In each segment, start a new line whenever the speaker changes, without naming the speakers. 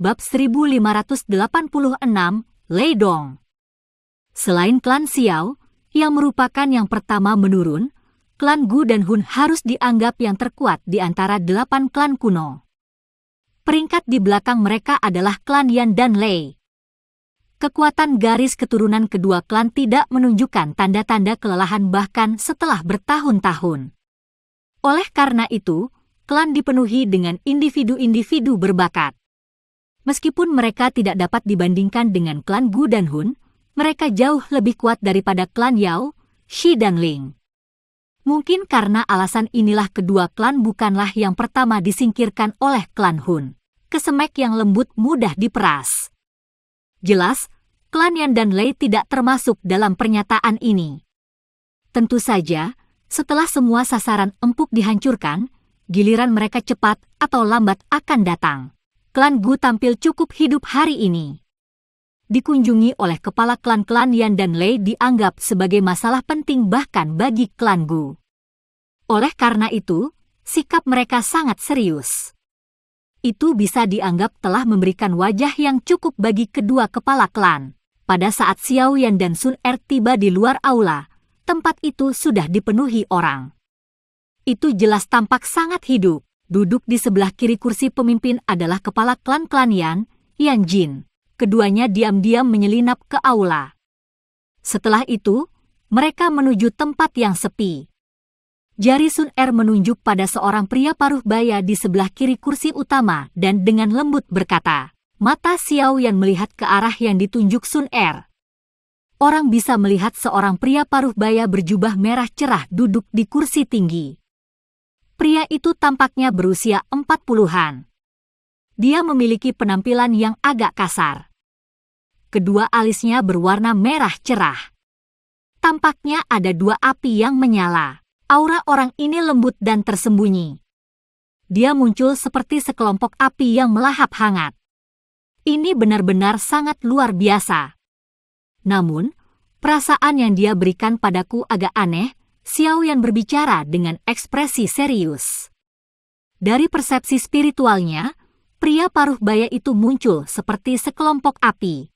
Bab 1586, Lei Dong. Selain klan Xiao, yang merupakan yang pertama menurun, klan Gu dan Hun harus dianggap yang terkuat di antara 8 klan kuno. Peringkat di belakang mereka adalah klan Yan dan Lei. Kekuatan garis keturunan kedua klan tidak menunjukkan tanda-tanda kelelahan bahkan setelah bertahun-tahun. Oleh karena itu, klan dipenuhi dengan individu-individu berbakat. Meskipun mereka tidak dapat dibandingkan dengan klan Gu dan Hun, mereka jauh lebih kuat daripada klan Yao, Shi dan Ling. Mungkin karena alasan inilah kedua klan bukanlah yang pertama disingkirkan oleh klan Hun. Kesemek yang lembut mudah diperas. Jelas, klan Yan dan Lei tidak termasuk dalam pernyataan ini. Tentu saja, setelah semua sasaran empuk dihancurkan, giliran mereka cepat atau lambat akan datang. Klan Gu tampil cukup hidup hari ini. Dikunjungi oleh kepala klan-klan Yan dan Lei dianggap sebagai masalah penting bahkan bagi klan Gu. Oleh karena itu, sikap mereka sangat serius. Itu bisa dianggap telah memberikan wajah yang cukup bagi kedua kepala klan. Pada saat Xiao Yan dan Sun Er tiba di luar aula, tempat itu sudah dipenuhi orang. Itu jelas tampak sangat hidup. Duduk di sebelah kiri kursi pemimpin adalah kepala klan-klan Yan, Yan Jin. Keduanya diam-diam menyelinap ke aula. Setelah itu, mereka menuju tempat yang sepi. Jari Sun Er menunjuk pada seorang pria paruh baya di sebelah kiri kursi utama dan dengan lembut berkata, mata Xiao Yan melihat ke arah yang ditunjuk Sun Er. Orang bisa melihat seorang pria paruh baya berjubah merah cerah duduk di kursi tinggi. Pria itu tampaknya berusia 40-an. Dia memiliki penampilan yang agak kasar. Kedua alisnya berwarna merah cerah. Tampaknya ada 2 api yang menyala. Aura orang ini lembut dan tersembunyi. Dia muncul seperti sekelompok api yang melahap hangat. Ini benar-benar sangat luar biasa. Namun, perasaan yang dia berikan padaku agak aneh. Xiao Yan berbicara dengan ekspresi serius. Dari persepsi spiritualnya, pria paruh baya itu muncul seperti sekelompok api.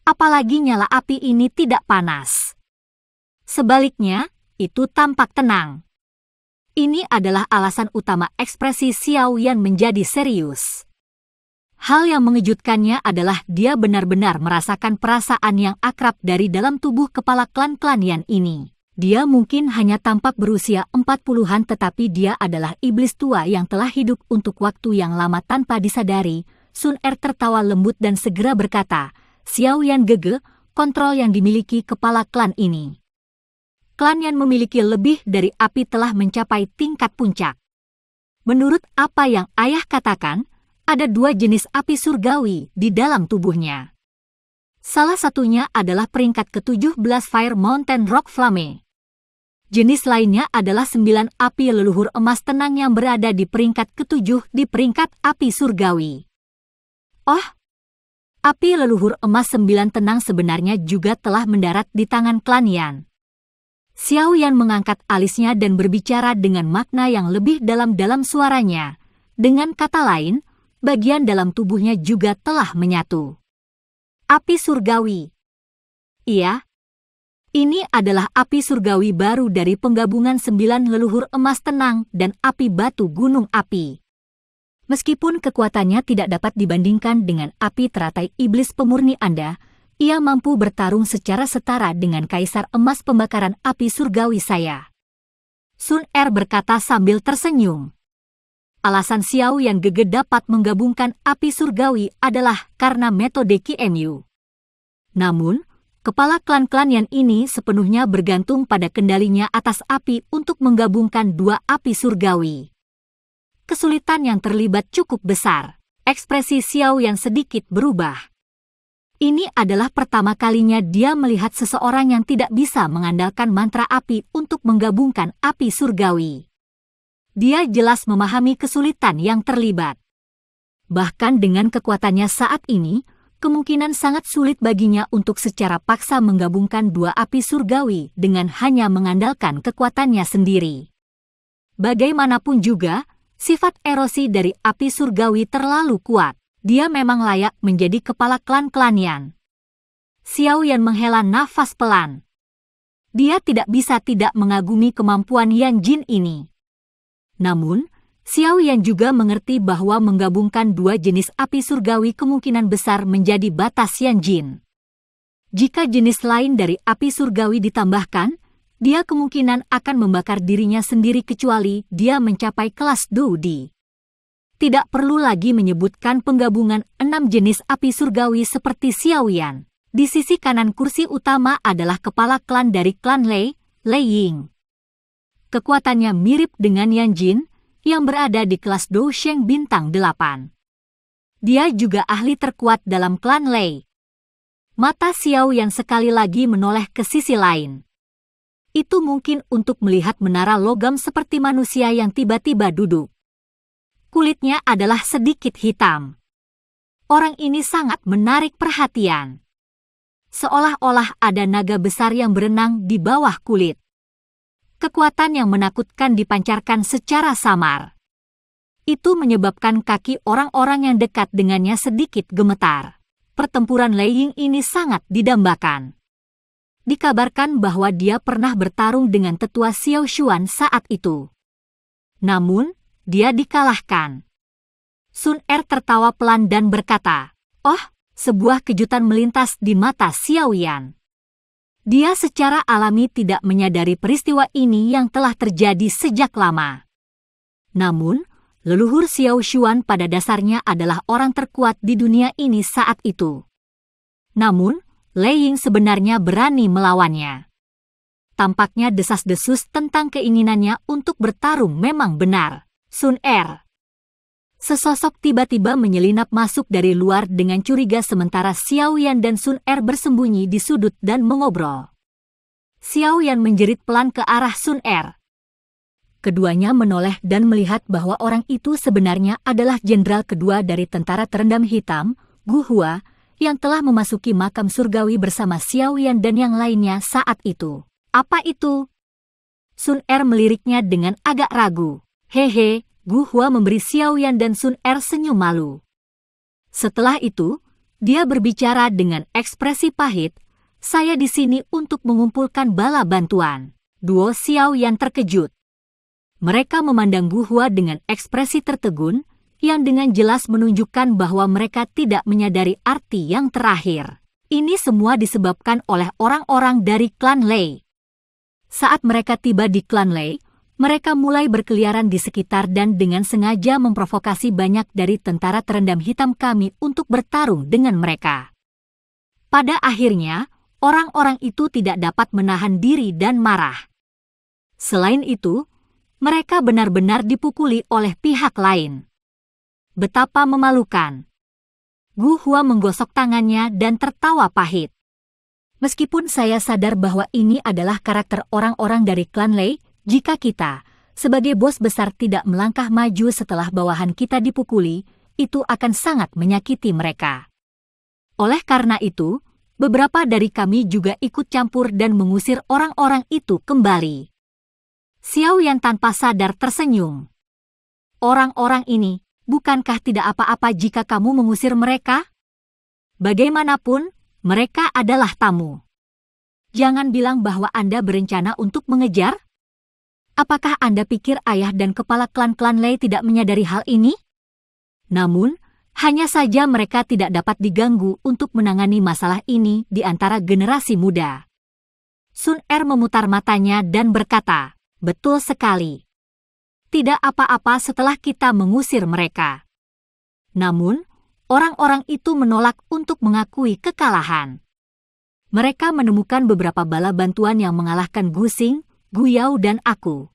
Apalagi nyala api ini tidak panas. Sebaliknya, itu tampak tenang. Ini adalah alasan utama ekspresi Xiao Yan menjadi serius. Hal yang mengejutkannya adalah dia benar-benar merasakan perasaan yang akrab dari dalam tubuh kepala klan-klan Yan ini. Dia mungkin hanya tampak berusia 40-an tetapi dia adalah iblis tua yang telah hidup untuk waktu yang lama tanpa disadari. Sun Er tertawa lembut dan segera berkata, Xiao Yan Gege, kontrol yang dimiliki kepala klan ini. Klan Yan memiliki lebih dari api telah mencapai tingkat puncak. Menurut apa yang ayah katakan, ada 2 jenis api surgawi di dalam tubuhnya. Salah satunya adalah peringkat ke-17 Fire Mountain Rock Flame. Jenis lainnya adalah 9 api leluhur emas tenang yang berada di peringkat ke-7 di peringkat api surgawi. Oh, api leluhur emas 9 tenang sebenarnya juga telah mendarat di tangan klan Yan. Xiao Yan mengangkat alisnya dan berbicara dengan makna yang lebih dalam suaranya. Dengan kata lain, bagian dalam tubuhnya juga telah menyatu. Api surgawi. Iya, ini adalah api surgawi baru dari penggabungan 9 leluhur emas tenang dan api batu gunung api. Meskipun kekuatannya tidak dapat dibandingkan dengan api teratai iblis pemurni Anda, ia mampu bertarung secara setara dengan kaisar emas pembakaran api surgawi saya. Sun Er berkata sambil tersenyum. Alasan Xiao yang Gege dapat menggabungkan api surgawi adalah karena metode QMU. Namun, kepala klan-klan Yan ini sepenuhnya bergantung pada kendalinya atas api untuk menggabungkan 2 api surgawi. Kesulitan yang terlibat cukup besar. Ekspresi Xiao yang sedikit berubah. Ini adalah pertama kalinya dia melihat seseorang yang tidak bisa mengandalkan mantra api untuk menggabungkan api surgawi. Dia jelas memahami kesulitan yang terlibat. Bahkan dengan kekuatannya saat ini, kemungkinan sangat sulit baginya untuk secara paksa menggabungkan 2 api surgawi dengan hanya mengandalkan kekuatannya sendiri. Bagaimanapun juga, sifat erosi dari api surgawi terlalu kuat. Dia memang layak menjadi kepala klan-klan Yan. Xiao Yan menghela nafas pelan. Dia tidak bisa tidak mengagumi kemampuan Yan Jin ini. Namun, Xiao Yan juga mengerti bahwa menggabungkan dua jenis api surgawi kemungkinan besar menjadi batas Yan Jin. Jika jenis lain dari api surgawi ditambahkan, dia kemungkinan akan membakar dirinya sendiri kecuali dia mencapai kelas Du Di. Tidak perlu lagi menyebutkan penggabungan 6 jenis api surgawi seperti Xiao Yan. Di sisi kanan kursi utama adalah kepala klan dari klan Lei, Lei Ying. Kekuatannya mirip dengan Yan Jin yang berada di kelas Dou Sheng bintang 8. Dia juga ahli terkuat dalam klan Lei. Mata Xiao Yan sekali lagi menoleh ke sisi lain. Itu mungkin untuk melihat menara logam seperti manusia yang tiba-tiba duduk. Kulitnya adalah sedikit hitam. Orang ini sangat menarik perhatian. Seolah-olah ada naga besar yang berenang di bawah kulit. Kekuatan yang menakutkan dipancarkan secara samar. Itu menyebabkan kaki orang-orang yang dekat dengannya sedikit gemetar. Pertempuran Lei Ying ini sangat didambakan. Dikabarkan bahwa dia pernah bertarung dengan tetua Xiao Xuan saat itu. Namun, dia dikalahkan. Sun Er tertawa pelan dan berkata, "Oh, sebuah kejutan melintas di mata Xiao Yan." Dia secara alami tidak menyadari peristiwa ini yang telah terjadi sejak lama. Namun, leluhur Xiao Xuan pada dasarnya adalah orang terkuat di dunia ini saat itu. Namun, Lei Ying sebenarnya berani melawannya. Tampaknya desas-desus tentang keinginannya untuk bertarung memang benar. Sun Er. Sesosok tiba-tiba menyelinap masuk dari luar dengan curiga sementara Xiao Yan dan Sun Er bersembunyi di sudut dan mengobrol. Xiao Yan menjerit pelan ke arah Sun Er. Keduanya menoleh dan melihat bahwa orang itu sebenarnya adalah jenderal kedua dari tentara terendam hitam, Gu Hua, yang telah memasuki makam surgawi bersama Xiao Yan dan yang lainnya saat itu. "Apa itu?" Sun Er meliriknya dengan agak ragu. "Hehe," Gu Hua memberi Xiao Yan dan Sun Er senyum malu. Setelah itu, dia berbicara dengan ekspresi pahit, "Saya di sini untuk mengumpulkan bala bantuan." Duo Xiao Yan terkejut. Mereka memandang Gu Hua dengan ekspresi tertegun, yang dengan jelas menunjukkan bahwa mereka tidak menyadari arti yang terakhir. Ini semua disebabkan oleh orang-orang dari klan Lei. Saat mereka tiba di klan Lei, mereka mulai berkeliaran di sekitar dan dengan sengaja memprovokasi banyak dari tentara terendam hitam kami untuk bertarung dengan mereka. Pada akhirnya, orang-orang itu tidak dapat menahan diri dan marah. Selain itu, mereka benar-benar dipukuli oleh pihak lain. Betapa memalukan. Gu Hua menggosok tangannya dan tertawa pahit. Meskipun saya sadar bahwa ini adalah karakter orang-orang dari klan Lei, jika kita, sebagai bos besar tidak melangkah maju setelah bawahan kita dipukuli, itu akan sangat menyakiti mereka. Oleh karena itu, beberapa dari kami juga ikut campur dan mengusir orang-orang itu kembali. Xiao Yan tanpa sadar tersenyum. "Orang-orang ini, bukankah tidak apa-apa jika kamu mengusir mereka? Bagaimanapun, mereka adalah tamu. Jangan bilang bahwa Anda berencana untuk mengejar. Apakah Anda pikir ayah dan kepala klan-klan Lei tidak menyadari hal ini? Namun, hanya saja mereka tidak dapat diganggu untuk menangani masalah ini di antara generasi muda." Sun Er memutar matanya dan berkata, "Betul sekali. Tidak apa-apa setelah kita mengusir mereka." Namun, orang-orang itu menolak untuk mengakui kekalahan. Mereka menemukan beberapa bala bantuan yang mengalahkan Gu Xing, Gu Yao dan aku.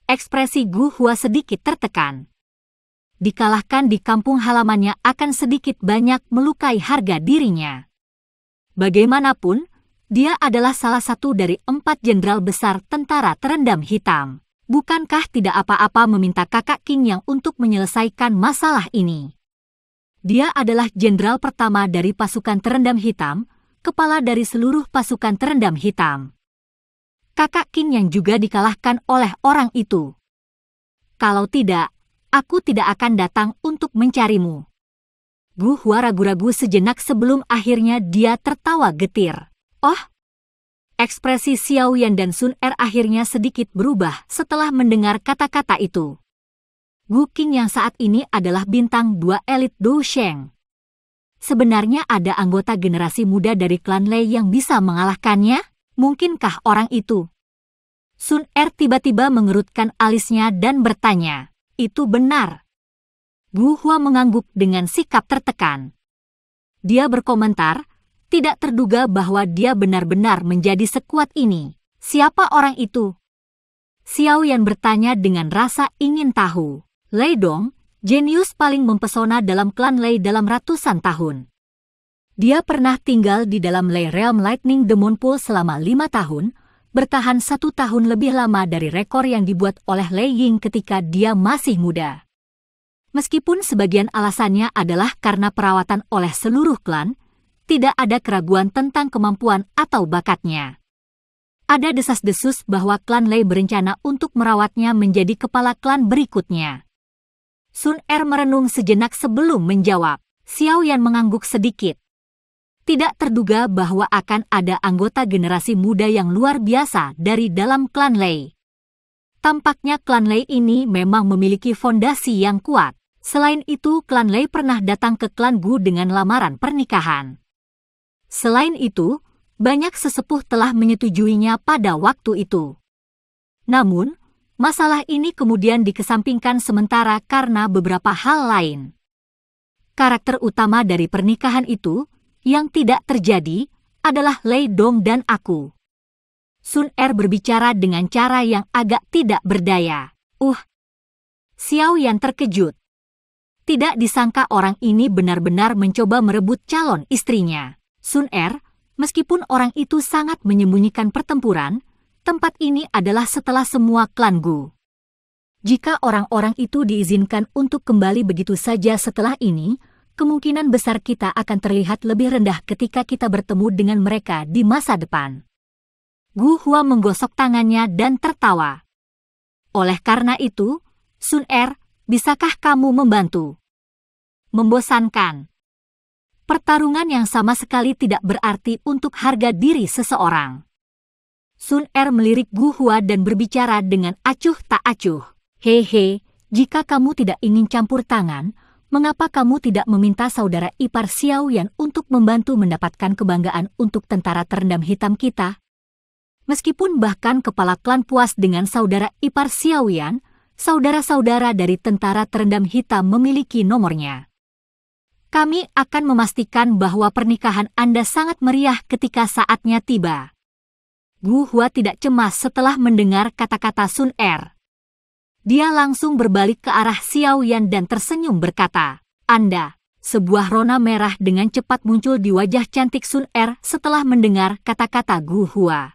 Ekspresi Gu Hua sedikit tertekan. Dikalahkan di kampung halamannya akan sedikit banyak melukai harga dirinya. Bagaimanapun, dia adalah salah satu dari 4 jenderal besar tentara terendam hitam. Bukankah tidak apa-apa meminta kakak King Yang untuk menyelesaikan masalah ini? Dia adalah jenderal pertama dari pasukan terendam hitam, kepala dari seluruh pasukan terendam hitam. Kakak King Yang juga dikalahkan oleh orang itu. Kalau tidak, aku tidak akan datang untuk mencarimu. Gu Hua ragu-ragu sejenak sebelum akhirnya dia tertawa getir. Oh! Ekspresi Xiao Yan dan Sun Er akhirnya sedikit berubah setelah mendengar kata-kata itu. Gu Qing yang saat ini adalah bintang 2 elit Dou Sheng. Sebenarnya ada anggota generasi muda dari klan Lei yang bisa mengalahkannya? Mungkinkah orang itu? Sun Er tiba-tiba mengerutkan alisnya dan bertanya. Itu benar. Gu Hua mengangguk dengan sikap tertekan. Dia berkomentar, tidak terduga bahwa dia benar-benar menjadi sekuat ini. Siapa orang itu? Xiao Yan bertanya dengan rasa ingin tahu. Lei Dong, jenius paling mempesona dalam klan Lei dalam ratusan tahun. Dia pernah tinggal di dalam Lei Realm Lightning Demon Pool selama 5 tahun, bertahan 1 tahun lebih lama dari rekor yang dibuat oleh Lei Ying ketika dia masih muda. Meskipun sebagian alasannya adalah karena perawatan oleh seluruh klan, tidak ada keraguan tentang kemampuan atau bakatnya. Ada desas-desus bahwa klan Lei berencana untuk merawatnya menjadi kepala klan berikutnya. Sun Er merenung sejenak sebelum menjawab. Xiao Yan mengangguk sedikit. Tidak terduga bahwa akan ada anggota generasi muda yang luar biasa dari dalam klan Lei. Tampaknya klan Lei ini memang memiliki fondasi yang kuat. Selain itu, klan Lei pernah datang ke klan Gu dengan lamaran pernikahan. Selain itu, banyak sesepuh telah menyetujuinya pada waktu itu. Namun, masalah ini kemudian dikesampingkan sementara karena beberapa hal lain. Karakter utama dari pernikahan itu, yang tidak terjadi, adalah Lei Dong dan aku. Sun Er berbicara dengan cara yang agak tidak berdaya. Xiao Yan terkejut. Tidak disangka orang ini benar-benar mencoba merebut calon istrinya. Sun Er, meskipun orang itu sangat menyembunyikan pertempuran, tempat ini adalah setelah semua klan Gu. Jika orang-orang itu diizinkan untuk kembali begitu saja setelah ini, kemungkinan besar kita akan terlihat lebih rendah ketika kita bertemu dengan mereka di masa depan. Gu Hua menggosok tangannya dan tertawa. Oleh karena itu, Sun Er, bisakah kamu membantu? Membosankan. Pertarungan yang sama sekali tidak berarti untuk harga diri seseorang. Sun Er melirik Gu Hua dan berbicara dengan acuh tak acuh. Hehe, jika kamu tidak ingin campur tangan, mengapa kamu tidak meminta saudara ipar Xiao Yan untuk membantu mendapatkan kebanggaan untuk tentara terendam hitam kita? Meskipun bahkan kepala klan puas dengan saudara ipar Xiao Yan, saudara-saudara dari tentara terendam hitam memiliki nomornya. Kami akan memastikan bahwa pernikahan Anda sangat meriah ketika saatnya tiba. Gu Hua tidak cemas setelah mendengar kata-kata Sun Er. Dia langsung berbalik ke arah Xiao Yan dan tersenyum berkata, Anda. Sebuah rona merah dengan cepat muncul di wajah cantik Sun Er setelah mendengar kata-kata Gu Hua.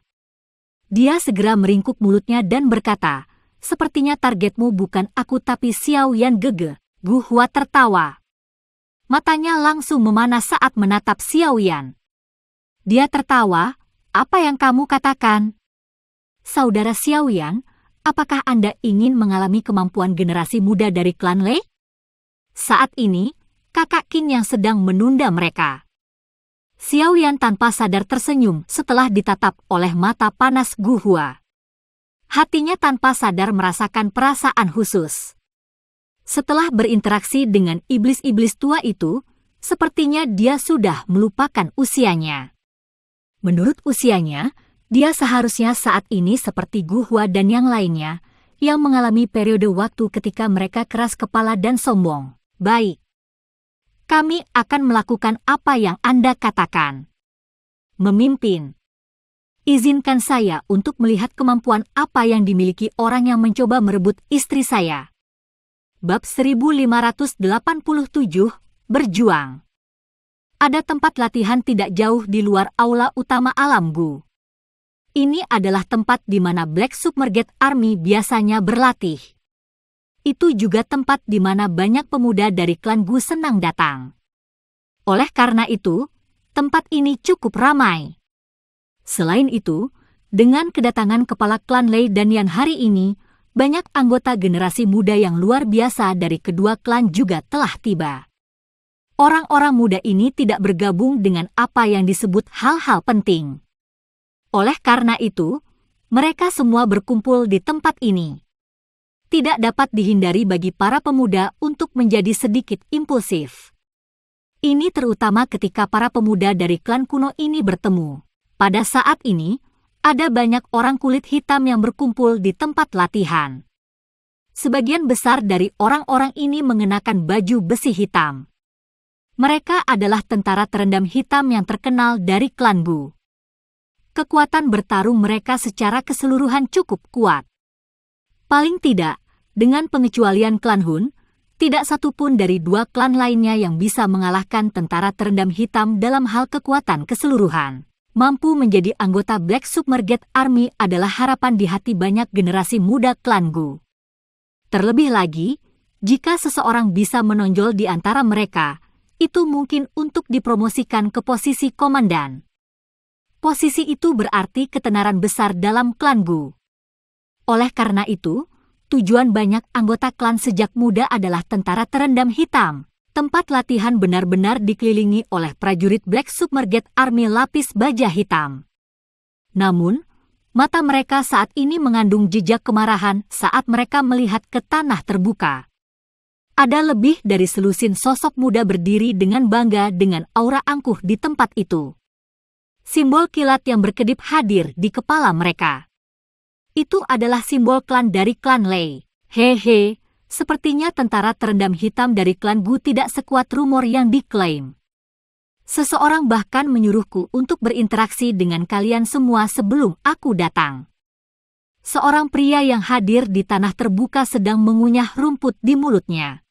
Dia segera meringkuk mulutnya dan berkata, sepertinya targetmu bukan aku tapi Xiao Yan gege. Gu Hua tertawa. Matanya langsung memanas saat menatap Xiao Yan. Dia tertawa, apa yang kamu katakan? Saudara Xiao Yan, apakah Anda ingin mengalami kemampuan generasi muda dari klan Lei? Saat ini, kakak Qing yang sedang menunda mereka. Xiao Yan tanpa sadar tersenyum setelah ditatap oleh mata panas Gu Hua. Hatinya tanpa sadar merasakan perasaan khusus. Setelah berinteraksi dengan iblis-iblis tua itu, sepertinya dia sudah melupakan usianya. Menurut usianya, dia seharusnya saat ini seperti Gu Hua dan yang lainnya, yang mengalami periode waktu ketika mereka keras kepala dan sombong. Baik. Kami akan melakukan apa yang Anda katakan. Memimpin. Izinkan saya untuk melihat kemampuan apa yang dimiliki orang yang mencoba merebut istri saya. Bab 1587, Berjuang. Ada tempat latihan tidak jauh di luar aula utama alam Gu. Ini adalah tempat di mana Black Submerged Army biasanya berlatih. Itu juga tempat di mana banyak pemuda dari klan Gu senang datang. Oleh karena itu, tempat ini cukup ramai. Selain itu, dengan kedatangan kepala klan Lei dan Yan hari ini, banyak anggota generasi muda yang luar biasa dari kedua klan juga telah tiba. Orang-orang muda ini tidak bergabung dengan apa yang disebut hal-hal penting. Oleh karena itu, mereka semua berkumpul di tempat ini. Tidak dapat dihindari bagi para pemuda untuk menjadi sedikit impulsif. Ini terutama ketika para pemuda dari klan kuno ini bertemu. Pada saat ini, ada banyak orang kulit hitam yang berkumpul di tempat latihan. Sebagian besar dari orang-orang ini mengenakan baju besi hitam. Mereka adalah tentara terendam hitam yang terkenal dari klan Gu. Kekuatan bertarung mereka secara keseluruhan cukup kuat. Paling tidak, dengan pengecualian klan Hun, tidak satupun dari dua klan lainnya yang bisa mengalahkan tentara terendam hitam dalam hal kekuatan keseluruhan. Mampu menjadi anggota Black Submerged Army adalah harapan di hati banyak generasi muda klan Gu. Terlebih lagi, jika seseorang bisa menonjol di antara mereka, itu mungkin untuk dipromosikan ke posisi komandan. Posisi itu berarti ketenaran besar dalam klan Gu. Oleh karena itu, tujuan banyak anggota klan sejak muda adalah tentara terendam hitam. Tempat latihan benar-benar dikelilingi oleh prajurit Black Submerged Army lapis baja hitam. Namun, mata mereka saat ini mengandung jejak kemarahan saat mereka melihat ke tanah terbuka. Ada lebih dari selusin sosok muda berdiri dengan bangga dengan aura angkuh di tempat itu. Simbol kilat yang berkedip hadir di kepala mereka. Itu adalah simbol klan dari klan Lei. Hehe. Sepertinya tentara terendam hitam dari klan Gu tidak sekuat rumor yang diklaim. Seseorang bahkan menyuruhku untuk berinteraksi dengan kalian semua sebelum aku datang. Seorang pria yang hadir di tanah terbuka sedang mengunyah rumput di mulutnya.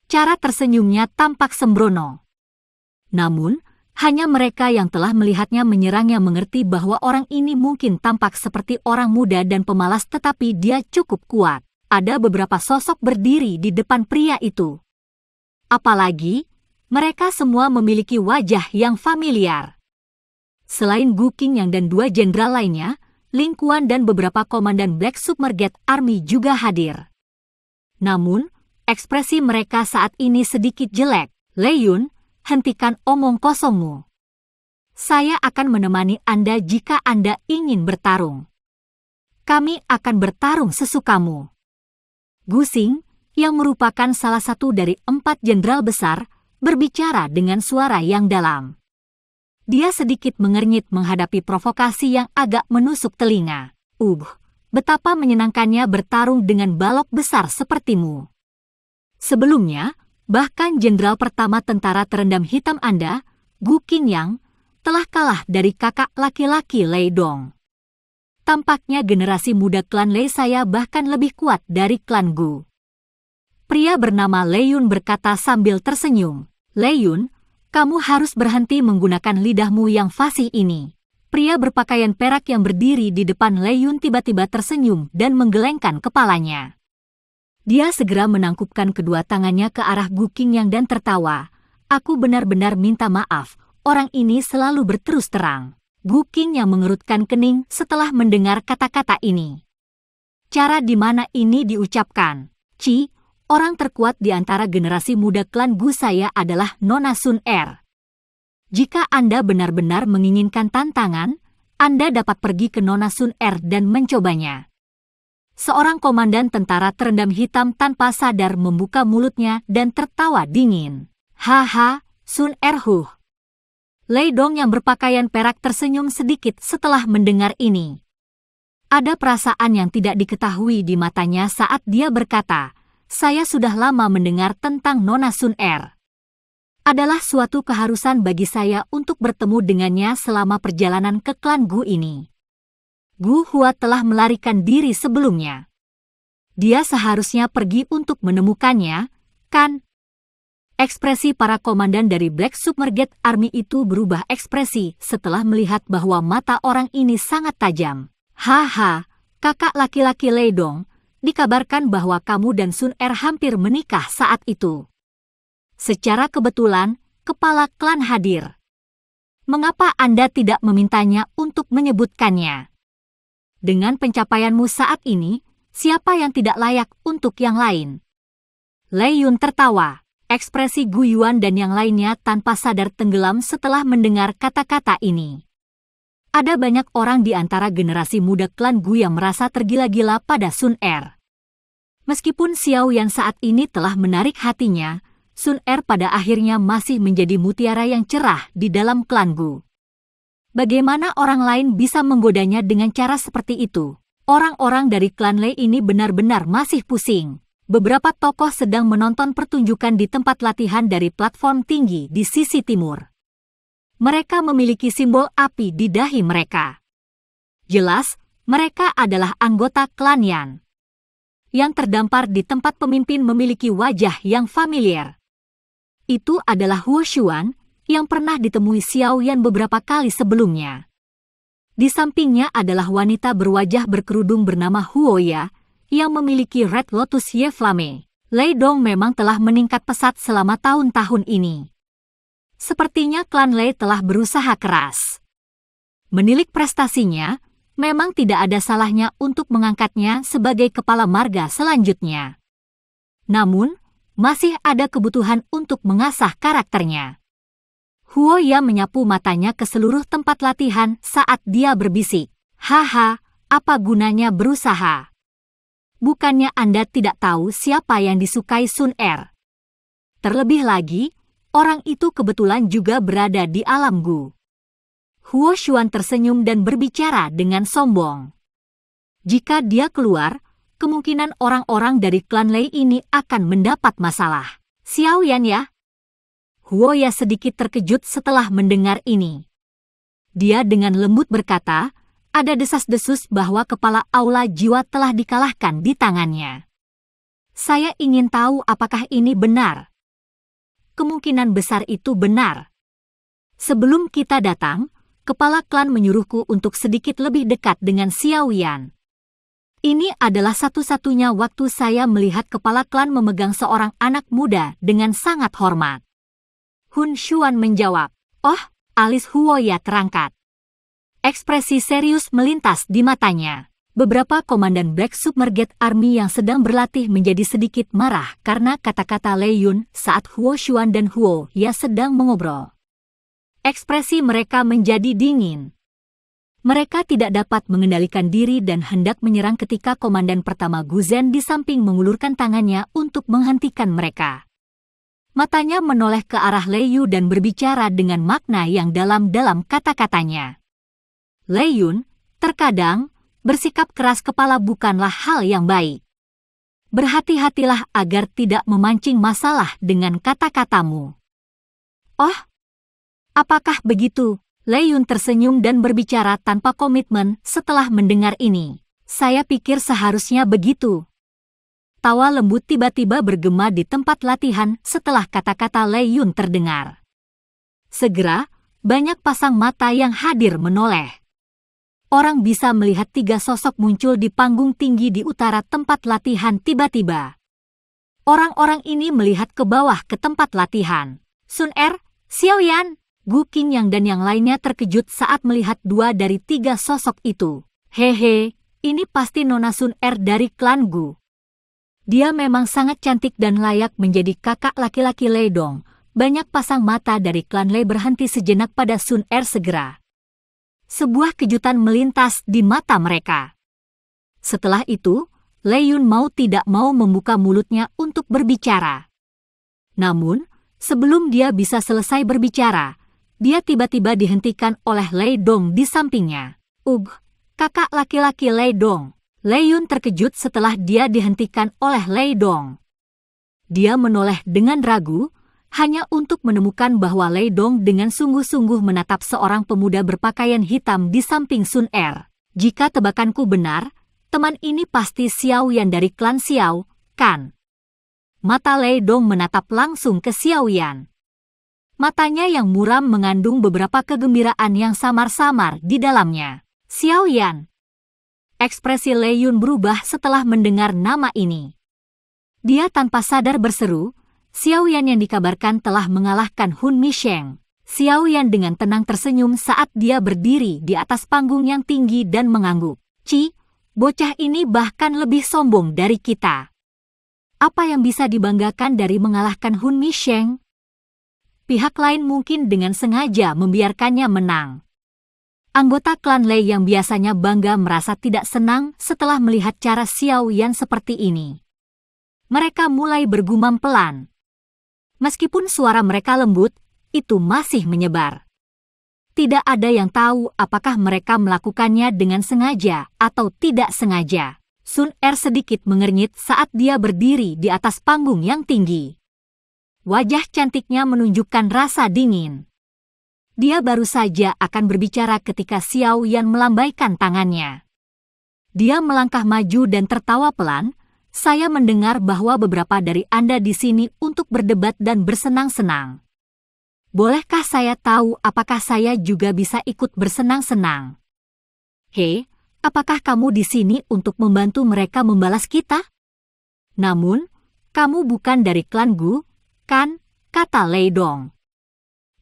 Cara tersenyumnya tampak sembrono. Namun, hanya mereka yang telah melihatnya menyerangnya mengerti bahwa orang ini mungkin tampak seperti orang muda dan pemalas tetapi dia cukup kuat. Ada beberapa sosok berdiri di depan pria itu. Apalagi, mereka semua memiliki wajah yang familiar. Selain Gu Qingyang dan dua jenderal lainnya, Ling Quan dan beberapa komandan Black Submerged Army juga hadir. Namun, ekspresi mereka saat ini sedikit jelek. Lei Yun, hentikan omong kosongmu. Saya akan menemani Anda jika Anda ingin bertarung. Kami akan bertarung sesukamu. Gu Xing, yang merupakan salah satu dari 4 jenderal besar, berbicara dengan suara yang dalam. Dia sedikit mengernyit menghadapi provokasi yang agak menusuk telinga. Betapa menyenangkannya bertarung dengan balok besar sepertimu. Sebelumnya, bahkan jenderal pertama tentara terendam hitam Anda, Gu Qingyang, telah kalah dari kakak laki-laki Lei Dong. Tampaknya generasi muda klan Lei saya bahkan lebih kuat dari klan Gu. Pria bernama Lei Yun berkata sambil tersenyum. Lei Yun, kamu harus berhenti menggunakan lidahmu yang fasih ini. Pria berpakaian perak yang berdiri di depan Lei Yun tiba-tiba tersenyum dan menggelengkan kepalanya. Dia segera menangkupkan kedua tangannya ke arah Gu Qingyang dan tertawa. Aku benar-benar minta maaf, orang ini selalu berterus terang. Gu Qingyang mengerutkan kening setelah mendengar kata-kata ini. Cara di mana ini diucapkan? Orang terkuat di antara generasi muda klan Gu saya adalah Nona Sun Er. Jika Anda benar-benar menginginkan tantangan, Anda dapat pergi ke Nona Sun Er dan mencobanya. Seorang komandan tentara terendam hitam tanpa sadar membuka mulutnya dan tertawa dingin. Haha, Sun Er Huh. Lei Dong yang berpakaian perak tersenyum sedikit setelah mendengar ini. Ada perasaan yang tidak diketahui di matanya saat dia berkata, saya sudah lama mendengar tentang Nona Sun Er. Adalah suatu keharusan bagi saya untuk bertemu dengannya selama perjalanan ke klan Gu ini. Gu Hua telah melarikan diri sebelumnya. Dia seharusnya pergi untuk menemukannya, kan? Ekspresi para komandan dari Black Submerged Army itu berubah ekspresi setelah melihat bahwa mata orang ini sangat tajam. Haha, kakak laki-laki Lei Dong, dikabarkan bahwa kamu dan Sun Er hampir menikah saat itu. Secara kebetulan, kepala klan hadir. Mengapa Anda tidak memintanya untuk menyebutkannya? Dengan pencapaianmu saat ini, siapa yang tidak layak untuk yang lain? Lei Yun tertawa. Ekspresi Gu Yuan dan yang lainnya tanpa sadar tenggelam setelah mendengar kata-kata ini. Ada banyak orang di antara generasi muda klan Gu yang merasa tergila-gila pada Sun Er. Meskipun Xiao Yan saat ini telah menarik hatinya, Sun Er pada akhirnya masih menjadi mutiara yang cerah di dalam klan Gu. Bagaimana orang lain bisa menggodanya dengan cara seperti itu? Orang-orang dari klan Lei ini benar-benar masih pusing. Beberapa tokoh sedang menonton pertunjukan di tempat latihan dari platform tinggi di sisi timur. Mereka memiliki simbol api di dahi mereka. Jelas, mereka adalah anggota klan Yan. Yang terdampar di tempat pemimpin memiliki wajah yang familiar. Itu adalah Huo Xuan yang pernah ditemui Xiao Yan beberapa kali sebelumnya. Di sampingnya adalah wanita berwajah berkerudung bernama Huo Ya yang memiliki Red Lotus Ye Flame. Lei Dong memang telah meningkat pesat selama tahun-tahun ini. Sepertinya klan Lei telah berusaha keras. Menilik prestasinya, memang tidak ada salahnya untuk mengangkatnya sebagai kepala marga selanjutnya. Namun, masih ada kebutuhan untuk mengasah karakternya. Huo Ya menyapu matanya ke seluruh tempat latihan saat dia berbisik. Haha, apa gunanya berusaha? Bukannya Anda tidak tahu siapa yang disukai Sun Er? Terlebih lagi, orang itu kebetulan juga berada di alam Gu. Huo Xuan tersenyum dan berbicara dengan sombong. Jika dia keluar, kemungkinan orang-orang dari klan Lei ini akan mendapat masalah. Xiao Yan ya? Huo Ya sedikit terkejut setelah mendengar ini. Dia dengan lembut berkata, ada desas-desus bahwa kepala aula jiwa telah dikalahkan di tangannya. Saya ingin tahu apakah ini benar. Kemungkinan besar itu benar. Sebelum kita datang, kepala klan menyuruhku untuk sedikit lebih dekat dengan Xiao Yan. Ini adalah satu-satunya waktu saya melihat kepala klan memegang seorang anak muda dengan sangat hormat. Hun Xuan menjawab, "Oh," alis Huo Ya terangkat. Ekspresi serius melintas di matanya. Beberapa komandan Black Submerged Army yang sedang berlatih menjadi sedikit marah karena kata-kata Lei Yun saat Huo Xuan dan Huo Ya sedang mengobrol. Ekspresi mereka menjadi dingin. Mereka tidak dapat mengendalikan diri dan hendak menyerang ketika komandan pertama Gu Zhen di samping mengulurkan tangannya untuk menghentikan mereka. Matanya menoleh ke arah Lei Yu dan berbicara dengan makna yang dalam-dalam kata-katanya. Lei Yun, terkadang, bersikap keras kepala bukanlah hal yang baik. Berhati-hatilah agar tidak memancing masalah dengan kata-katamu. Oh, apakah begitu? Lei Yun tersenyum dan berbicara tanpa komitmen setelah mendengar ini. Saya pikir seharusnya begitu. Tawa lembut tiba-tiba bergema di tempat latihan setelah kata-kata Lei Yun terdengar. Segera, banyak pasang mata yang hadir menoleh. Orang bisa melihat 3 sosok muncul di panggung tinggi di utara tempat latihan tiba-tiba. Orang-orang ini melihat ke bawah ke tempat latihan. Sun Er, Xiao Yan, Gu Qingyang dan yang lainnya terkejut saat melihat 2 dari 3 sosok itu. Hehe, ini pasti Nona Sun Er dari klan Gu. Dia memang sangat cantik dan layak menjadi kakak laki-laki Lei Dong. Banyak pasang mata dari klan Lei berhenti sejenak pada Sun Er segera. Sebuah kejutan melintas di mata mereka. Setelah itu, Lei Yun mau tidak mau membuka mulutnya untuk berbicara. Namun, sebelum dia bisa selesai berbicara, dia tiba-tiba dihentikan oleh Lei Dong di sampingnya. Kakak laki-laki Lei Dong. Lei Yun terkejut setelah dia dihentikan oleh Lei Dong. Dia menoleh dengan ragu, hanya untuk menemukan bahwa Lei Dong dengan sungguh-sungguh menatap seorang pemuda berpakaian hitam di samping Sun Er. Jika tebakanku benar, teman ini pasti Xiao Yan dari klan Xiao, kan? Mata Lei Dong menatap langsung ke Xiao Yan. Matanya yang muram mengandung beberapa kegembiraan yang samar-samar di dalamnya. Xiao Yan. Ekspresi Lei Yun berubah setelah mendengar nama ini. Dia tanpa sadar berseru, Xiao Yan yang dikabarkan telah mengalahkan Hun Misheng. Xiao Yan dengan tenang tersenyum saat dia berdiri di atas panggung yang tinggi dan mengangguk. Bocah ini bahkan lebih sombong dari kita. Apa yang bisa dibanggakan dari mengalahkan Hun Misheng? Pihak lain mungkin dengan sengaja membiarkannya menang. Anggota klan Lei yang biasanya bangga merasa tidak senang setelah melihat cara Xiao Yan seperti ini. Mereka mulai bergumam pelan. Meskipun suara mereka lembut, itu masih menyebar. Tidak ada yang tahu apakah mereka melakukannya dengan sengaja atau tidak sengaja. Sun Er sedikit mengernyit saat dia berdiri di atas panggung yang tinggi. Wajah cantiknya menunjukkan rasa dingin. Dia baru saja akan berbicara ketika Xiao Yan melambaikan tangannya. Dia melangkah maju dan tertawa pelan. Saya mendengar bahwa beberapa dari Anda di sini untuk berdebat dan bersenang-senang. Bolehkah saya tahu apakah saya juga bisa ikut bersenang-senang? Hei, apakah kamu di sini untuk membantu mereka membalas kita? Namun, kamu bukan dari klan Gu, kan? Kata Lei Dong.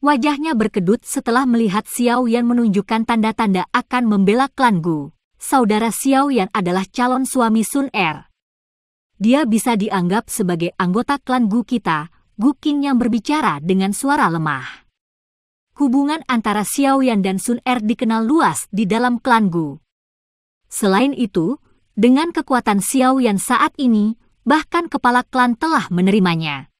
Wajahnya berkedut setelah melihat Xiao Yan menunjukkan tanda-tanda akan membela klan Gu. Saudara Xiao Yan adalah calon suami Sun Er. Dia bisa dianggap sebagai anggota klan Gu kita, Gu Qing yang berbicara dengan suara lemah. Hubungan antara Xiao Yan dan Sun Er dikenal luas di dalam klan Gu. Selain itu, dengan kekuatan Xiao Yan saat ini, bahkan kepala klan telah menerimanya.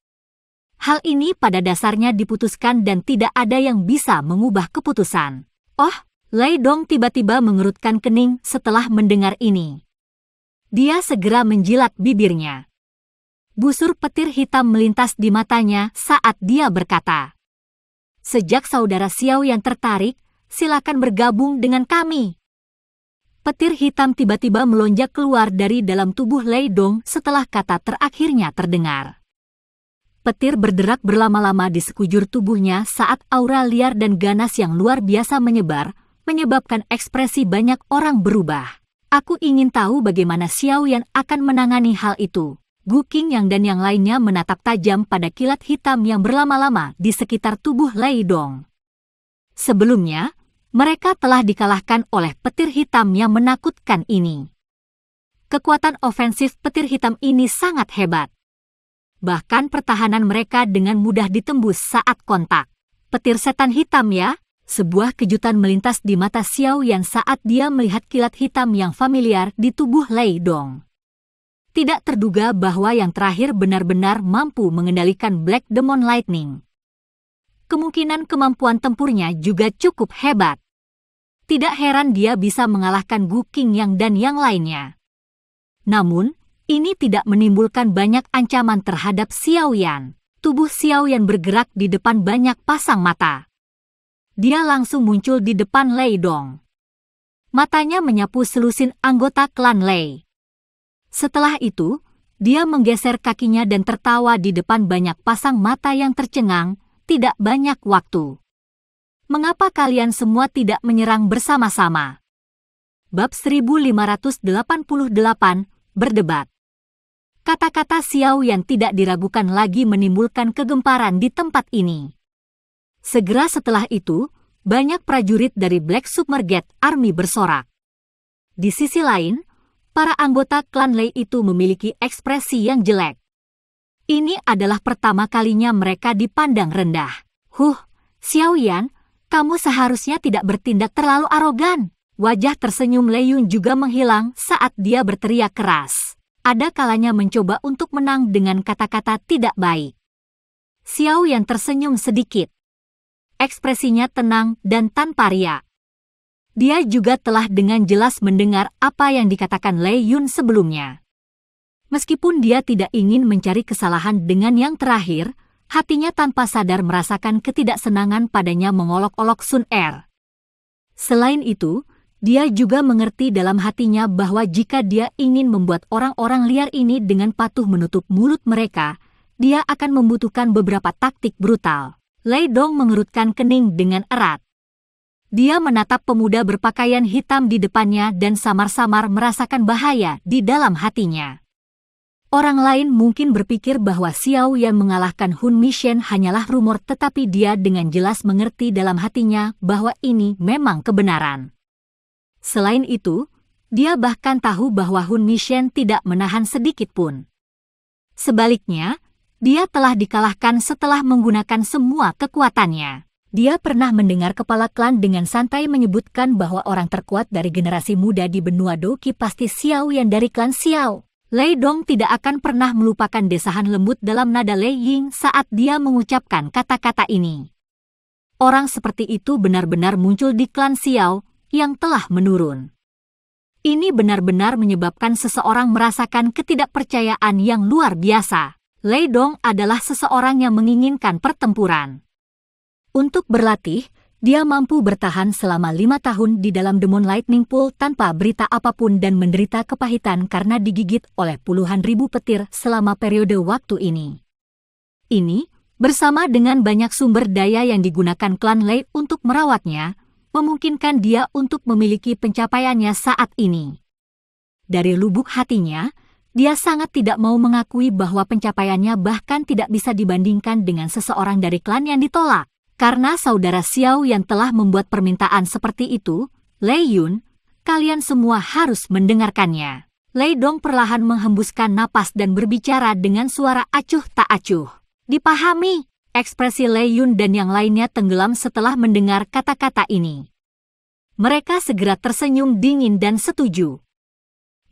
Hal ini pada dasarnya diputuskan dan tidak ada yang bisa mengubah keputusan. Oh, Lei Dong tiba-tiba mengerutkan kening setelah mendengar ini. Dia segera menjilat bibirnya. Busur petir hitam melintas di matanya saat dia berkata, "Sejak saudara Xiao yang tertarik, silakan bergabung dengan kami." Petir hitam tiba-tiba melonjak keluar dari dalam tubuh Lei Dong setelah kata terakhirnya terdengar. Petir berderak berlama-lama di sekujur tubuhnya saat aura liar dan ganas yang luar biasa menyebar, menyebabkan ekspresi banyak orang berubah. Aku ingin tahu bagaimana Xiao Yan akan menangani hal itu. Gu Qing yang dan yang lainnya menatap tajam pada kilat hitam yang berlama-lama di sekitar tubuh Lei Dong. Sebelumnya, mereka telah dikalahkan oleh petir hitam yang menakutkan ini. Kekuatan ofensif petir hitam ini sangat hebat. Bahkan pertahanan mereka dengan mudah ditembus saat kontak. Petir setan hitam ya? Sebuah kejutan melintas di mata Xiao Yan saat dia melihat kilat hitam yang familiar di tubuh Lei Dong. Tidak terduga bahwa yang terakhir benar-benar mampu mengendalikan Black Demon Lightning. Kemungkinan kemampuan tempurnya juga cukup hebat. Tidak heran dia bisa mengalahkan Gu Qing yang dan yang lainnya. Namun, ini tidak menimbulkan banyak ancaman terhadap Xiao Yan. Tubuh Xiao Yan bergerak di depan banyak pasang mata. Dia langsung muncul di depan Lei Dong. Matanya menyapu selusin anggota klan Lei. Setelah itu, dia menggeser kakinya dan tertawa di depan banyak pasang mata yang tercengang. Tidak banyak waktu. Mengapa kalian semua tidak menyerang bersama-sama? Bab 1588, berdebat. Kata-kata Xiao Yan tidak diragukan lagi menimbulkan kegemparan di tempat ini. Segera setelah itu, banyak prajurit dari Black Submerged Army bersorak. Di sisi lain, para anggota klan Lei itu memiliki ekspresi yang jelek. Ini adalah pertama kalinya mereka dipandang rendah. Xiao Yan, kamu seharusnya tidak bertindak terlalu arogan. Wajah tersenyum Lei Yun juga menghilang saat dia berteriak keras. Ada kalanya mencoba untuk menang dengan kata-kata tidak baik. Xiao Yan tersenyum sedikit. Ekspresinya tenang dan tanpa riak. Dia juga telah dengan jelas mendengar apa yang dikatakan Lei Yun sebelumnya. Meskipun dia tidak ingin mencari kesalahan dengan yang terakhir, hatinya tanpa sadar merasakan ketidaksenangan padanya mengolok-olok Sun Er. Selain itu, dia juga mengerti dalam hatinya bahwa jika dia ingin membuat orang-orang liar ini dengan patuh menutup mulut mereka, dia akan membutuhkan beberapa taktik brutal. Lei Dong mengerutkan kening dengan erat. Dia menatap pemuda berpakaian hitam di depannya dan samar-samar merasakan bahaya di dalam hatinya. Orang lain mungkin berpikir bahwa Xiao Yan mengalahkan Hun Misheng hanyalah rumor, tetapi dia dengan jelas mengerti dalam hatinya bahwa ini memang kebenaran. Selain itu, dia bahkan tahu bahwa Hun Misheng tidak menahan sedikit pun. Sebaliknya, dia telah dikalahkan setelah menggunakan semua kekuatannya. Dia pernah mendengar kepala klan dengan santai menyebutkan bahwa orang terkuat dari generasi muda di benua Doki pasti Xiao Yan dari klan Xiao. Lei Dong tidak akan pernah melupakan desahan lembut dalam nada Lei Ying saat dia mengucapkan kata-kata ini. Orang seperti itu benar-benar muncul di klan Xiao yang telah menurun. Ini benar-benar menyebabkan seseorang merasakan ketidakpercayaan yang luar biasa. Lei Dong adalah seseorang yang menginginkan pertempuran. Untuk berlatih, dia mampu bertahan selama 5 tahun di dalam Demon Lightning Pool tanpa berita apapun dan menderita kepahitan karena digigit oleh puluhan ribu petir selama periode waktu ini. Ini, bersama dengan banyak sumber daya yang digunakan klan Lei untuk merawatnya, memungkinkan dia untuk memiliki pencapaiannya saat ini. Dari lubuk hatinya, dia sangat tidak mau mengakui bahwa pencapaiannya bahkan tidak bisa dibandingkan dengan seseorang dari klan yang ditolak. Karena saudara Xiao yang telah membuat permintaan seperti itu, Lei Yun, kalian semua harus mendengarkannya. Lei Dong perlahan menghembuskan napas dan berbicara dengan suara acuh tak acuh. Dipahami, ekspresi Lei Yun dan yang lainnya tenggelam setelah mendengar kata-kata ini. Mereka segera tersenyum dingin dan setuju.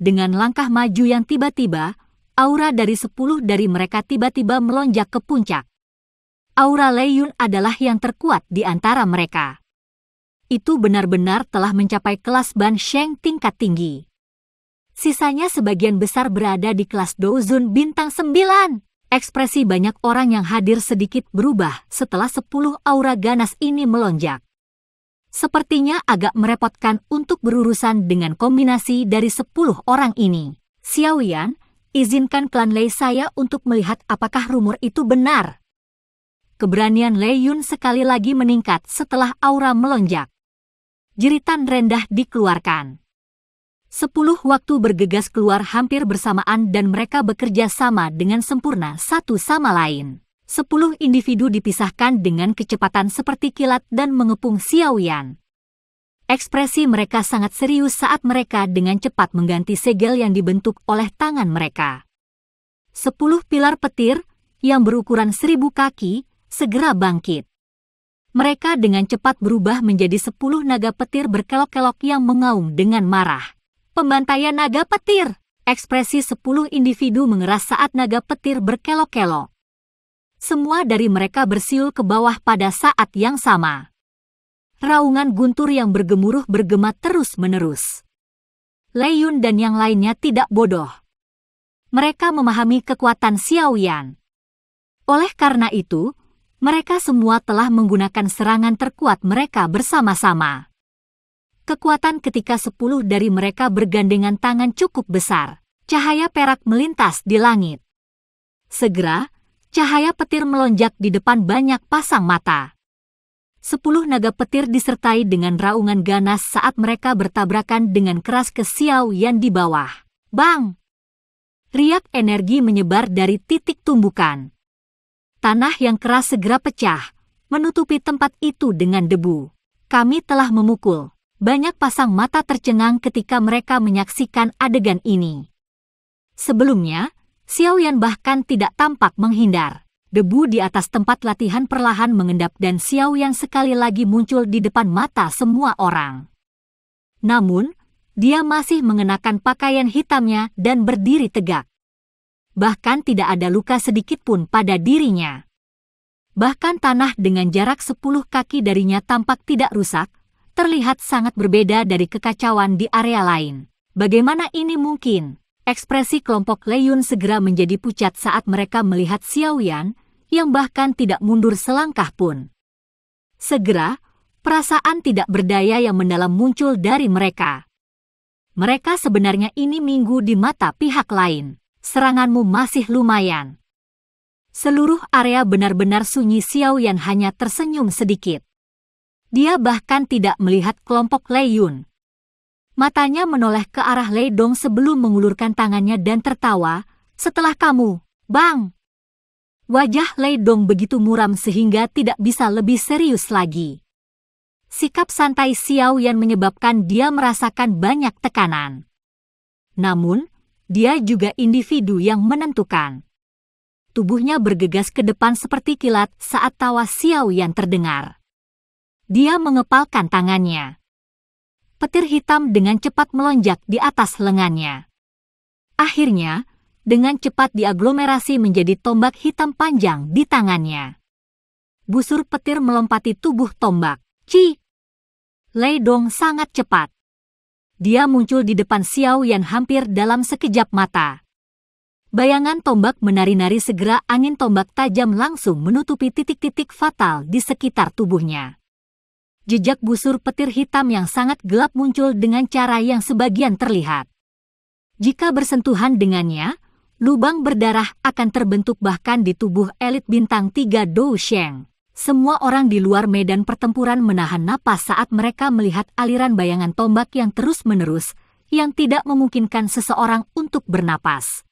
Dengan langkah maju yang tiba-tiba, aura dari 10 dari mereka tiba-tiba melonjak ke puncak. Aura Lei Yun adalah yang terkuat di antara mereka. Itu benar-benar telah mencapai kelas Ban Sheng tingkat tinggi. Sisanya sebagian besar berada di kelas Douzun bintang 9. Ekspresi banyak orang yang hadir sedikit berubah setelah 10 aura ganas ini melonjak. Sepertinya agak merepotkan untuk berurusan dengan kombinasi dari 10 orang ini. Xiao Yan, izinkan klan Lei saya untuk melihat apakah rumor itu benar. Keberanian Lei Yun sekali lagi meningkat setelah aura melonjak. Jeritan rendah dikeluarkan. 10 waktu bergegas keluar hampir bersamaan dan mereka bekerja sama dengan sempurna satu sama lain. 10 individu dipisahkan dengan kecepatan seperti kilat dan mengepung Xiao Yan. Ekspresi mereka sangat serius saat mereka dengan cepat mengganti segel yang dibentuk oleh tangan mereka. 10 pilar petir yang berukuran 1000 kaki segera bangkit. Mereka dengan cepat berubah menjadi 10 naga petir berkelok-kelok yang mengaum dengan marah. Pembantaian naga petir. Ekspresi 10 individu mengeras saat naga petir berkelok-kelok. Semua dari mereka bersiul ke bawah pada saat yang sama. Raungan guntur yang bergemuruh bergema terus-menerus. Lei Yun dan yang lainnya tidak bodoh. Mereka memahami kekuatan Xiao Yan. Oleh karena itu, mereka semua telah menggunakan serangan terkuat mereka bersama-sama. Kekuatan ketika 10 dari mereka bergandengan tangan cukup besar. Cahaya perak melintas di langit. Segera, cahaya petir melonjak di depan banyak pasang mata. 10 naga petir disertai dengan raungan ganas saat mereka bertabrakan dengan keras ke Xiao Yan di bawah. Bang! Riak energi menyebar dari titik tumbukan. Tanah yang keras segera pecah, menutupi tempat itu dengan debu. Kami telah memukul. Banyak pasang mata tercengang ketika mereka menyaksikan adegan ini. Sebelumnya, Xiao Yan bahkan tidak tampak menghindar. Debu di atas tempat latihan perlahan mengendap dan Xiao Yan sekali lagi muncul di depan mata semua orang. Namun, dia masih mengenakan pakaian hitamnya dan berdiri tegak. Bahkan tidak ada luka sedikit pun pada dirinya. Bahkan tanah dengan jarak 10 kaki darinya tampak tidak rusak, terlihat sangat berbeda dari kekacauan di area lain. Bagaimana ini mungkin? Ekspresi kelompok Lei Yun segera menjadi pucat saat mereka melihat Xiao Yan, yang bahkan tidak mundur selangkah pun. Segera, perasaan tidak berdaya yang mendalam muncul dari mereka. Mereka sebenarnya ini minggu di mata pihak lain. Seranganmu masih lumayan. Seluruh area benar-benar sunyi. Xiao Yan hanya tersenyum sedikit. Dia bahkan tidak melihat kelompok Lei Yun. Matanya menoleh ke arah Lei Dong sebelum mengulurkan tangannya dan tertawa. Setelah kamu, Bang. Wajah Lei Dong begitu muram sehingga tidak bisa lebih serius lagi. Sikap santai Xiao Yan menyebabkan dia merasakan banyak tekanan. Namun, dia juga individu yang menentukan. tubuhnya bergegas ke depan seperti kilat saat tawa Xiao Yan terdengar. Dia mengepalkan tangannya. Petir hitam dengan cepat melonjak di atas lengannya. Akhirnya, dengan cepat diaglomerasi menjadi tombak hitam panjang di tangannya. Busur petir melompati tubuh tombak. Ci! Lei Dong sangat cepat. Dia muncul di depan Xiao Yan hampir dalam sekejap mata. Bayangan tombak menari-nari, segera angin tombak tajam langsung menutupi titik-titik fatal di sekitar tubuhnya. Jejak busur petir hitam yang sangat gelap muncul dengan cara yang sebagian terlihat. Jika bersentuhan dengannya, lubang berdarah akan terbentuk bahkan di tubuh elit bintang 3 Dou Sheng. Semua orang di luar medan pertempuran menahan napas saat mereka melihat aliran bayangan tombak yang terus-menerus, yang tidak memungkinkan seseorang untuk bernapas.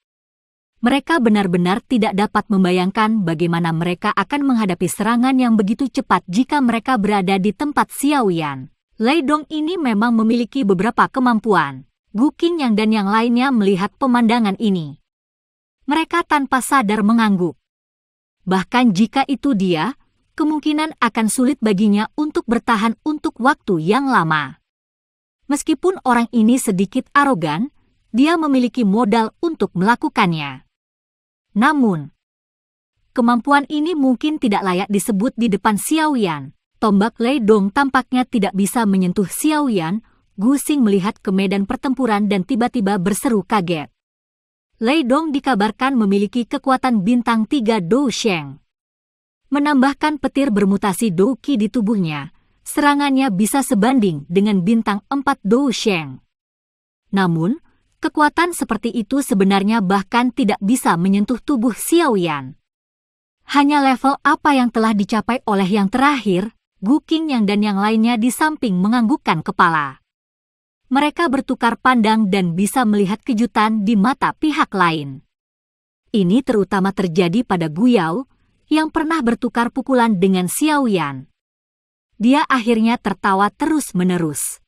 Mereka benar-benar tidak dapat membayangkan bagaimana mereka akan menghadapi serangan yang begitu cepat jika mereka berada di tempat Xiao Yan. Lei Dong ini memang memiliki beberapa kemampuan. Gu Qingyang dan yang lainnya melihat pemandangan ini. Mereka tanpa sadar mengangguk. Bahkan jika itu dia, kemungkinan akan sulit baginya untuk bertahan untuk waktu yang lama. Meskipun orang ini sedikit arogan, dia memiliki modal untuk melakukannya. Namun, kemampuan ini mungkin tidak layak disebut di depan Xiao Yan. Tombak Lei Dong tampaknya tidak bisa menyentuh Xiao Yan. Gu Xing melihat ke medan pertempuran dan tiba-tiba berseru kaget. Lei Dong dikabarkan memiliki kekuatan bintang 3 Dou Sheng. Menambahkan petir bermutasi Dou Qi di tubuhnya, serangannya bisa sebanding dengan bintang 4 Dou Sheng. Namun, kekuatan seperti itu sebenarnya bahkan tidak bisa menyentuh tubuh Xiao Yan. Hanya level apa yang telah dicapai oleh yang terakhir, Gu Qingyang dan yang lainnya di samping menganggukkan kepala. Mereka bertukar pandang dan bisa melihat kejutan di mata pihak lain. Ini terutama terjadi pada Gu Yao, yang pernah bertukar pukulan dengan Xiao Yan. Dia akhirnya tertawa terus-menerus.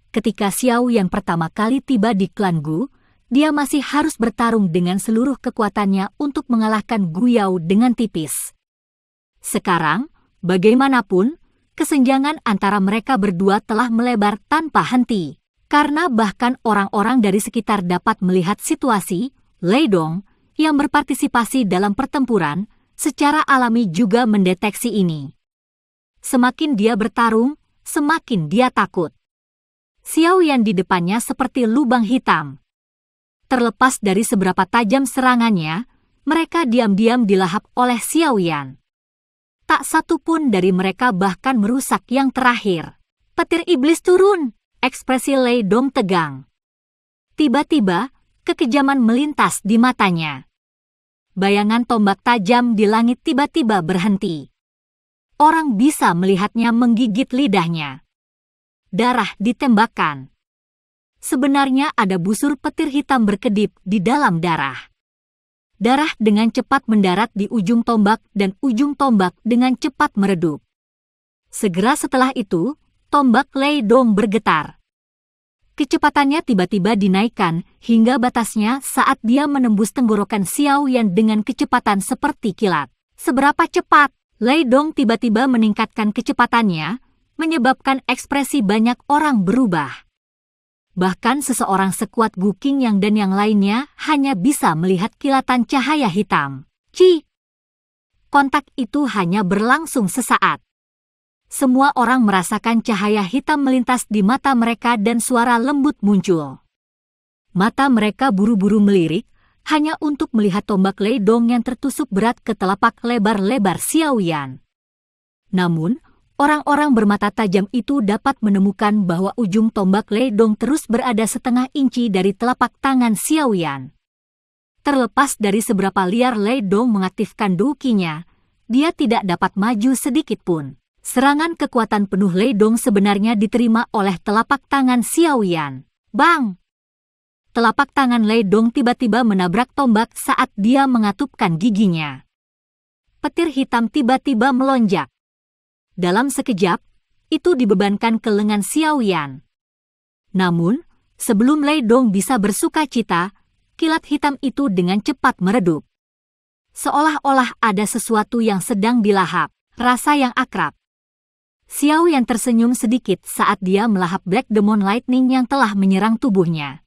Ketika Xiao Yan pertama kali tiba di klan Gu, dia masih harus bertarung dengan seluruh kekuatannya untuk mengalahkan Gu Yao dengan tipis. Sekarang, bagaimanapun, kesenjangan antara mereka berdua telah melebar tanpa henti. Karena bahkan orang-orang dari sekitar dapat melihat situasi, Lei Dong, yang berpartisipasi dalam pertempuran, secara alami juga mendeteksi ini. Semakin dia bertarung, semakin dia takut. Xiao Yan di depannya seperti lubang hitam. Terlepas dari seberapa tajam serangannya, mereka diam-diam dilahap oleh Xiao Yan. Tak satu pun dari mereka bahkan merusak yang terakhir. Petir iblis turun, ekspresi Lei Dong tegang. Tiba-tiba, kekejaman melintas di matanya. Bayangan tombak tajam di langit tiba-tiba berhenti. Orang bisa melihatnya menggigit lidahnya. Darah ditembakkan. Sebenarnya ada busur petir hitam berkedip di dalam darah. Darah dengan cepat mendarat di ujung tombak dan ujung tombak dengan cepat meredup. Segera setelah itu, tombak Lei Dong bergetar. Kecepatannya tiba-tiba dinaikkan hingga batasnya saat dia menembus tenggorokan Xiao Yan dengan kecepatan seperti kilat. Seberapa cepat? Lei Dong tiba-tiba meningkatkan kecepatannya, menyebabkan ekspresi banyak orang berubah. Bahkan seseorang sekuat Gu Qingyang dan yang lainnya hanya bisa melihat kilatan cahaya hitam. Ci! Kontak itu hanya berlangsung sesaat. Semua orang merasakan cahaya hitam melintas di mata mereka dan suara lembut muncul. Mata mereka buru-buru melirik, hanya untuk melihat tombak Lei Dong yang tertusuk berat ke telapak lebar-lebar Xiao Yan. Namun, orang-orang bermata tajam itu dapat menemukan bahwa ujung tombak Lei Dong terus berada setengah inci dari telapak tangan Xiao Yan. Terlepas dari seberapa liar Lei Dong mengaktifkan Dou Qi-nya, dia tidak dapat maju sedikit pun. Serangan kekuatan penuh Lei Dong sebenarnya diterima oleh telapak tangan Xiao Yan. Bang! Telapak tangan Lei Dong tiba-tiba menabrak tombak saat dia mengatupkan giginya. Petir hitam tiba-tiba melonjak. Dalam sekejap, itu dibebankan ke lengan Xiao Yan. Namun, sebelum Lei Dong bisa bersuka cita, kilat hitam itu dengan cepat meredup. seolah-olah ada sesuatu yang sedang dilahap, rasa yang akrab. Xiao Yan tersenyum sedikit saat dia melahap Black Demon Lightning yang telah menyerang tubuhnya.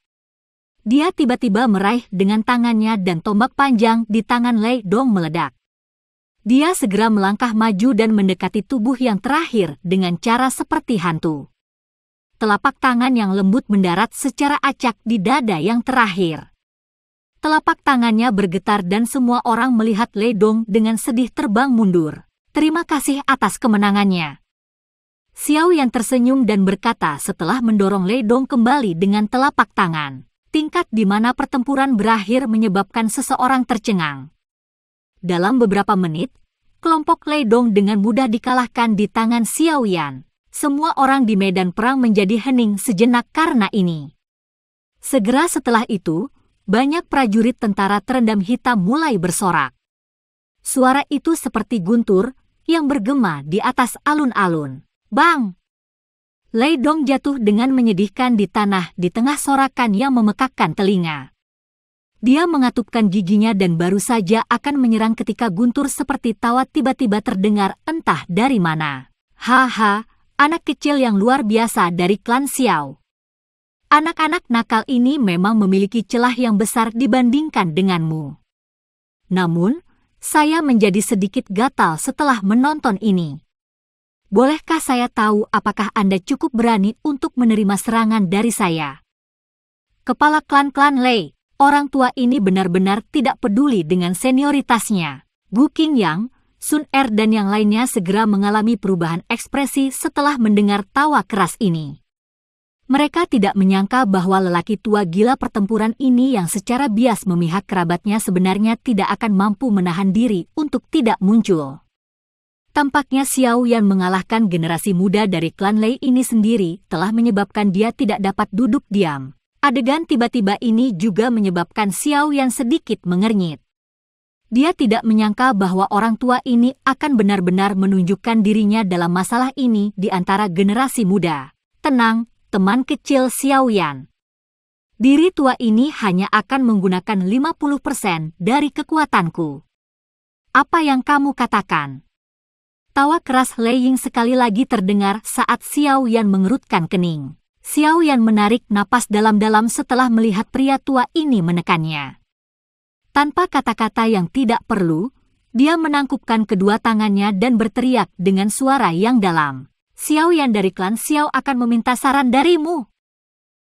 Dia tiba-tiba meraih dengan tangannya dan tombak panjang di tangan Lei Dong meledak. Dia segera melangkah maju dan mendekati tubuh yang terakhir dengan cara seperti hantu. Telapak tangan yang lembut mendarat secara acak di dada yang terakhir. Telapak tangannya bergetar dan semua orang melihat Lei Dong dengan sedih terbang mundur. Terima kasih atas kemenangannya. Xiao Yan tersenyum dan berkata setelah mendorong Lei Dong kembali dengan telapak tangan. Tingkat di mana pertempuran berakhir menyebabkan seseorang tercengang. Dalam beberapa menit, kelompok Lei Dong dengan mudah dikalahkan di tangan Xiao Yan. Semua orang di medan perang menjadi hening sejenak karena ini. Segera setelah itu, banyak prajurit tentara terendam hitam mulai bersorak. Suara itu seperti guntur yang bergema di atas alun-alun. Bang! Lei Dong jatuh dengan menyedihkan di tanah di tengah sorakan yang memekakkan telinga. Dia mengatupkan giginya dan baru saja akan menyerang ketika guntur seperti tawa tiba-tiba terdengar entah dari mana. Haha, anak kecil yang luar biasa dari klan Xiao. Anak-anak nakal ini memang memiliki celah yang besar dibandingkan denganmu. Namun, saya menjadi sedikit gatal setelah menonton ini. Bolehkah saya tahu apakah Anda cukup berani untuk menerima serangan dari saya? Kepala klan-klan Lei, orang tua ini benar-benar tidak peduli dengan senioritasnya. Gu Qingyang, Sun Er dan yang lainnya segera mengalami perubahan ekspresi setelah mendengar tawa keras ini. Mereka tidak menyangka bahwa lelaki tua gila pertempuran ini yang secara bias memihak kerabatnya sebenarnya tidak akan mampu menahan diri untuk tidak muncul. Tampaknya Xiao Yan mengalahkan generasi muda dari klan Lei ini sendiri telah menyebabkan dia tidak dapat duduk diam. Adegan tiba-tiba ini juga menyebabkan Xiao Yan sedikit mengernyit. Dia tidak menyangka bahwa orang tua ini akan benar-benar menunjukkan dirinya dalam masalah ini di antara generasi muda. Tenang, teman kecil Xiao Yan. Diri tua ini hanya akan menggunakan 50% dari kekuatanku. Apa yang kamu katakan? Tawa keras Lei Ying sekali lagi terdengar saat Xiao Yan mengerutkan kening. Xiao Yan menarik napas dalam-dalam setelah melihat pria tua ini menekannya. Tanpa kata-kata yang tidak perlu, dia menangkupkan kedua tangannya dan berteriak dengan suara yang dalam. Xiao Yan dari klan Xiao akan meminta saran darimu.